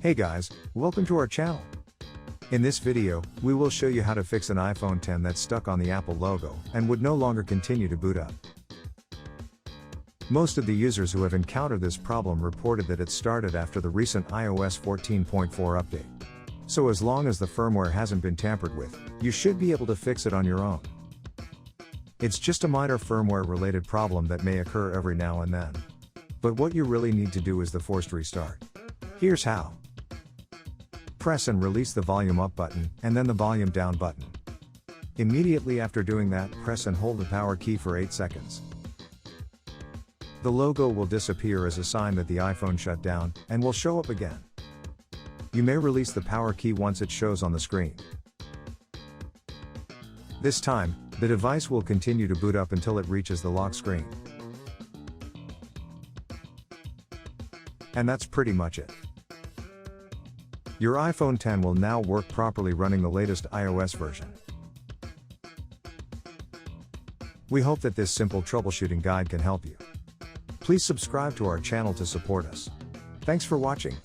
Hey guys, welcome to our channel. In this video, we will show you how to fix an iPhone X that's stuck on the Apple logo and would no longer continue to boot up. Most of the users who have encountered this problem reported that it started after the recent iOS 14.4 update. So as long as the firmware hasn't been tampered with, you should be able to fix it on your own. It's just a minor firmware-related problem that may occur every now and then. But what you really need to do is the forced restart. Here's how. Press and release the volume up button, and then the volume down button. Immediately after doing that, press and hold the power key for 8 seconds. The logo will disappear as a sign that the iPhone shut down, and will show up again. You may release the power key once it shows on the screen. This time, the device will continue to boot up until it reaches the lock screen. And that's pretty much it. Your iPhone X will now work properly running the latest iOS version. We hope that this simple troubleshooting guide can help you. Please subscribe to our channel to support us. Thanks for watching.